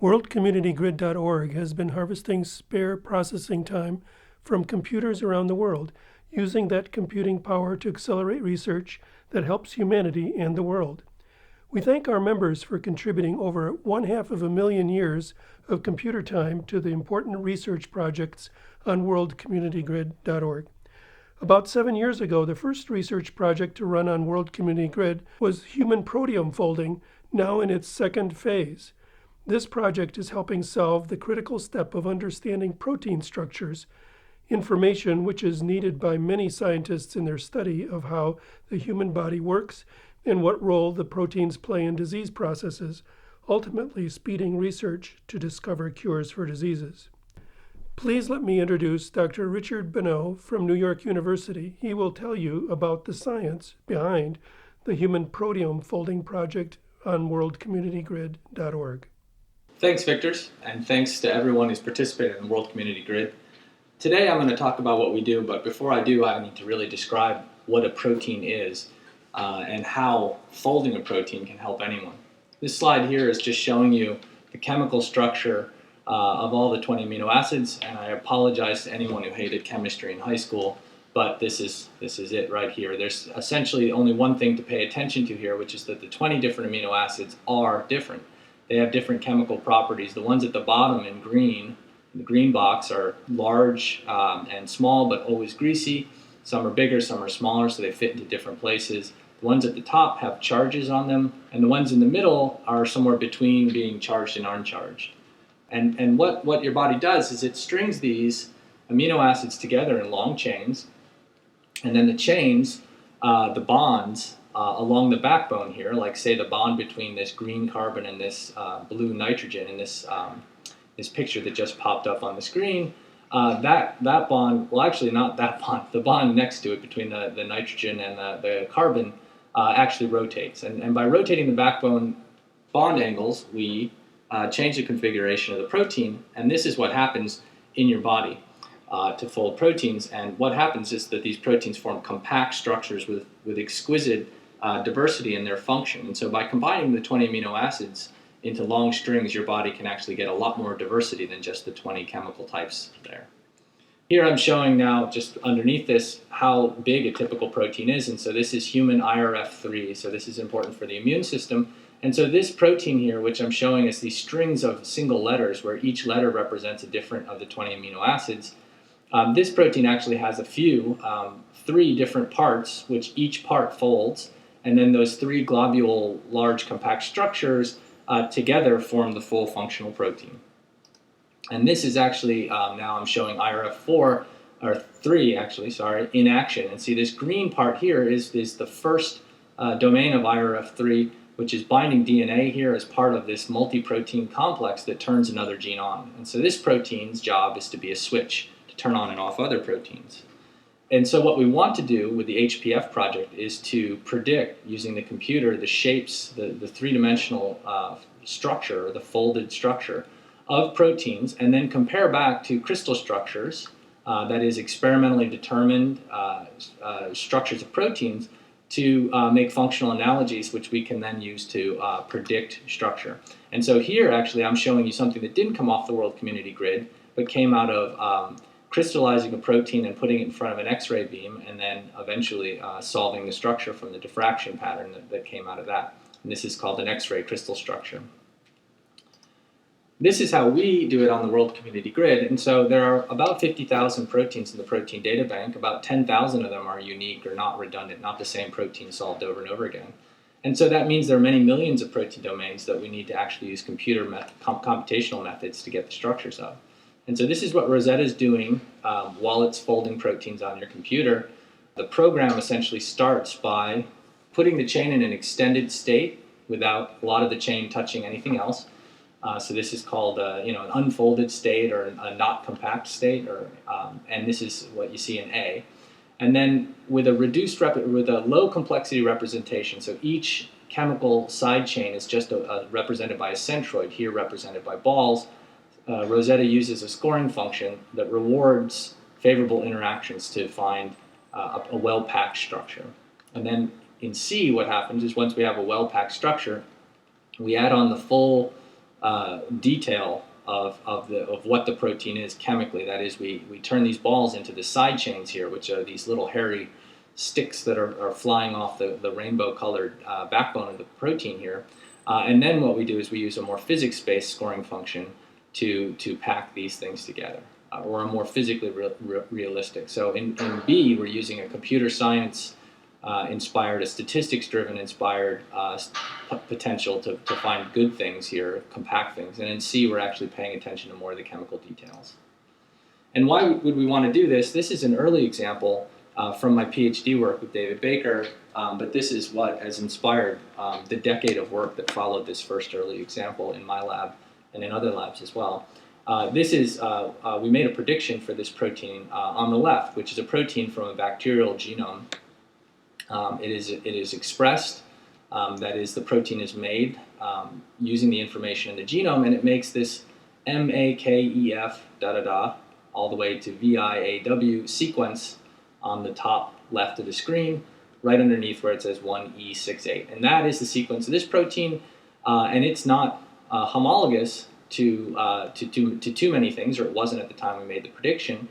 WorldCommunityGrid.org has been harvesting spare processing time from computers around the world, using that computing power to accelerate research that helps humanity and the world. We thank our members for contributing over 500,000 years of computer time to the important research projects on WorldCommunityGrid.org. About 7 years ago, the first research project to run on World Community Grid was human proteome folding, now in its second phase. This project is helping solve the critical step of understanding protein structures, information which is needed by many scientists in their study of how the human body works and what role the proteins play in disease processes, ultimately speeding research to discover cures for diseases. Please let me introduce Dr. Richard Bonneau from New York University. He will tell you about the science behind the Human Proteome Folding Project on WorldCommunityGrid.org. Thanks, Victor, and thanks to everyone who's participated in World Community Grid. Today I'm going to talk about what we do, but before I do, I need to really describe what a protein is and how folding a protein can help anyone. This slide here is just showing you the chemical structure of all the 20 amino acids, and I apologize to anyone who hated chemistry in high school, but this is it right here. There's essentially only one thing to pay attention to here, which is that the 20 different amino acids are different. They have different chemical properties. The ones at the bottom in green, the green box, are large and small, but always greasy. Some are bigger, some are smaller, so they fit into different places. The ones at the top have charges on them, and the ones in the middle are somewhere between being charged and uncharged. And what your body does is it strings these amino acids together in long chains, and then the chains, the bonds, along the backbone here, like say the bond between this green carbon and this blue nitrogen in this picture that just popped up on the screen, that bond, well actually not that bond, the bond next to it between the nitrogen and the carbon actually rotates. And by rotating the backbone bond angles, we change the configuration of the protein, and this is what happens in your body to fold proteins. And what happens is that these proteins form compact structures with exquisite diversity in their function. And so by combining the 20 amino acids into long strings, your body can actually get a lot more diversity than just the 20 chemical types there. Here I'm showing now, just underneath this, how big a typical protein is. And so this is human IRF3, so this is important for the immune system. And so this protein here, which I'm showing is these strings of single letters where each letter represents a different of the 20 amino acids. This protein actually has three different parts, which each part folds. And then those three globule large compact structures together form the full functional protein. And this is actually, now I'm showing IRF4, or 3 actually, sorry, in action. And see this green part here is the first domain of IRF3, which is binding DNA here as part of this multi-protein complex that turns another gene on. And so this protein's job is to be a switch to turn on and off other proteins. And so what we want to do with the HPF project is to predict, using the computer, the shapes, the three-dimensional structure, the folded structure of proteins, and then compare back to crystal structures, that is experimentally determined structures of proteins, to make functional analogies which we can then use to predict structure. And so here actually I'm showing you something that didn't come off the World Community Grid, but came out of crystallizing a protein and putting it in front of an X-ray beam, and then eventually solving the structure from the diffraction pattern that came out of that. And this is called an X-ray crystal structure. This is how we do it on the World Community Grid, and so there are about 50,000 proteins in the protein data bank. About 10,000 of them are unique or not redundant, not the same protein solved over and over again. And so that means there are many millions of protein domains that we need to actually use computational methods to get the structures of. And so this is what Rosetta is doing while it's folding proteins on your computer. The program essentially starts by putting the chain in an extended state without a lot of the chain touching anything else. So this is called an unfolded state or a not compact state, and this is what you see in A. And then with a low complexity representation, so each chemical side chain is just represented by a centroid, here represented by balls. Rosetta uses a scoring function that rewards favorable interactions to find a well-packed structure. And then in C, what happens is once we have a well-packed structure, we add on the full detail of what the protein is chemically. That is, we turn these balls into the side chains here, which are these little hairy sticks that are flying off the rainbow-colored backbone of the protein here. And then what we do is we use a more physics-based scoring function to pack these things together, or a more physically realistic. So in B, we're using a computer science inspired, a statistics-driven inspired potential to find good things here, compact things. And in C, we're actually paying attention to more of the chemical details. And why would we want to do this? This is an early example from my PhD work with David Baker, but this is what has inspired the decade of work that followed this first early example in my lab and in other labs as well. We made a prediction for this protein on the left, which is a protein from a bacterial genome. It is expressed, that is, the protein is made using the information in the genome, and it makes this MAKEF all the way to VIAW sequence on the top left of the screen, right underneath where it says 1E68. And that is the sequence of this protein, and it's not homologous to too many things, or it wasn't at the time we made the prediction,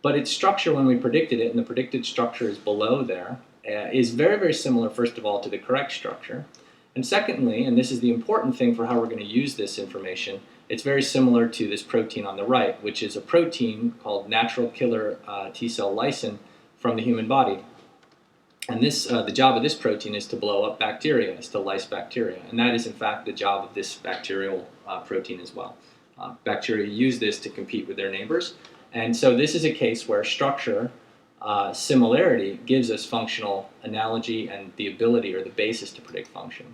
but its structure when we predicted it, and the predicted structure is below there, is very, very similar, first of all, to the correct structure. And secondly, and this is the important thing for how we're going to use this information, it's very similar to this protein on the right, which is a protein called natural killer T-cell lysin from the human body. And this, the job of this protein is to blow up bacteria, is to lyse bacteria. And that is, in fact, the job of this bacterial protein as well. Bacteria use this to compete with their neighbors. And so this is a case where structure similarity gives us functional analogy and the ability or the basis to predict function.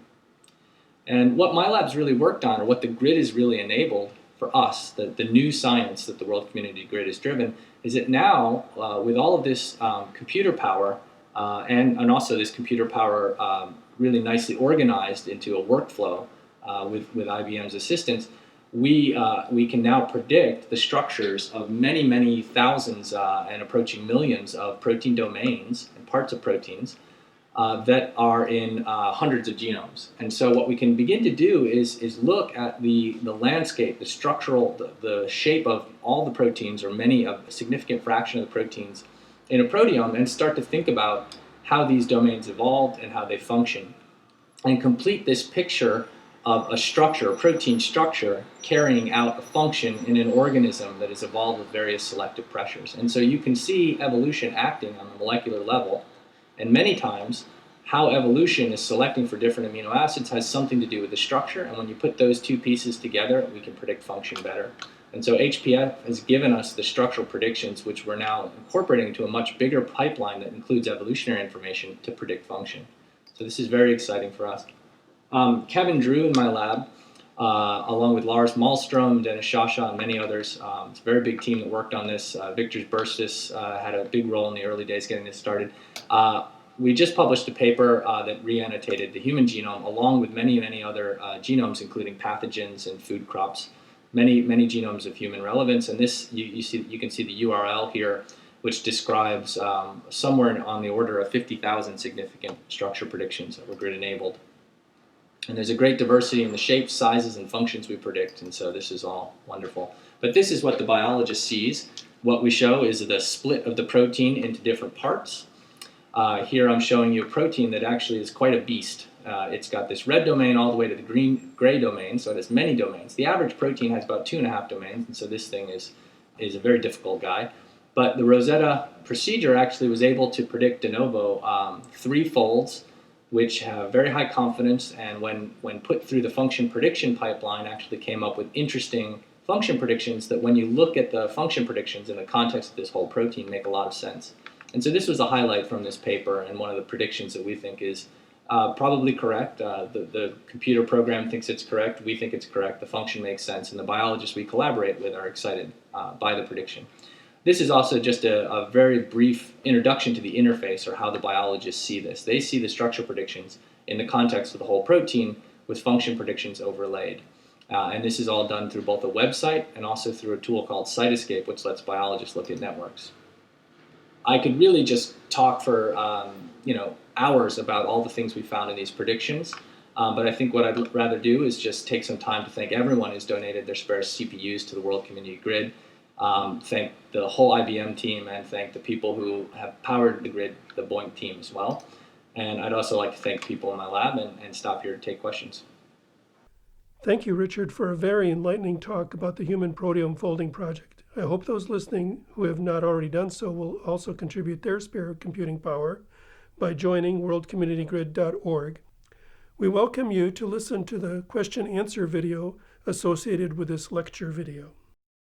And what my lab's really worked on, or what the grid has really enabled for us, the new science that the World Community Grid has driven, is that now, with all of this computer power, and also this computer power really nicely organized into a workflow with IBM's assistance, we can now predict the structures of many, many thousands and approaching millions of protein domains and parts of proteins that are in hundreds of genomes. And so what we can begin to do is look at the landscape, the structural, the shape of all the proteins, or a significant fraction of the proteins in a proteome, and start to think about how these domains evolved and how they function, and complete this picture of a structure, a protein structure, carrying out a function in an organism that has evolved with various selective pressures. And so you can see evolution acting on the molecular level, and many times how evolution is selecting for different amino acids has something to do with the structure, and when you put those two pieces together, we can predict function better. And so HPF has given us the structural predictions, which we're now incorporating into a much bigger pipeline that includes evolutionary information to predict function. So this is very exciting for us. Kevin Drew in my lab, along with Lars Malmström, Dennis Shasha, and many others, it's a very big team that worked on this. Victor Burstis had a big role in the early days getting this started. We just published a paper that re-annotated the human genome, along with many, many other genomes, including pathogens and food crops, many genomes of human relevance. And this, you can see the URL here, which describes somewhere on the order of 50,000 significant structure predictions that were grid-enabled. And there's a great diversity in the shapes, sizes, and functions we predict, and so this is all wonderful. But this is what the biologist sees. What we show is the split of the protein into different parts. Here I'm showing you a protein that actually is quite a beast. It's got this red domain all the way to the gray domain, so it has many domains. The average protein has about 2.5 domains, and so this thing is a very difficult guy. But the Rosetta procedure actually was able to predict de novo 3 folds, which have very high confidence, and when put through the function prediction pipeline, actually came up with interesting function predictions that, when you look at the function predictions in the context of this whole protein, make a lot of sense. And so this was a highlight from this paper, and one of the predictions that we think is probably correct. The computer program thinks it's correct, we think it's correct, the function makes sense, and the biologists we collaborate with are excited by the prediction. This is also just a very brief introduction to the interface, or how the biologists see this. They see the structure predictions in the context of the whole protein with function predictions overlaid. And this is all done through both a website and also through a tool called Cytoscape, which lets biologists look at networks. I could really just talk for hours about all the things we found in these predictions. But I think what I'd rather do is just take some time to thank everyone who's donated their spare CPUs to the World Community Grid, thank the whole IBM team, and thank the people who have powered the grid, the BOINC team as well. And I'd also like to thank people in my lab and stop here to take questions. Thank you, Richard, for a very enlightening talk about the Human Proteome Folding Project. I hope those listening who have not already done so will also contribute their spare computing power by joining worldcommunitygrid.org. We welcome you to listen to the question-answer video associated with this lecture video.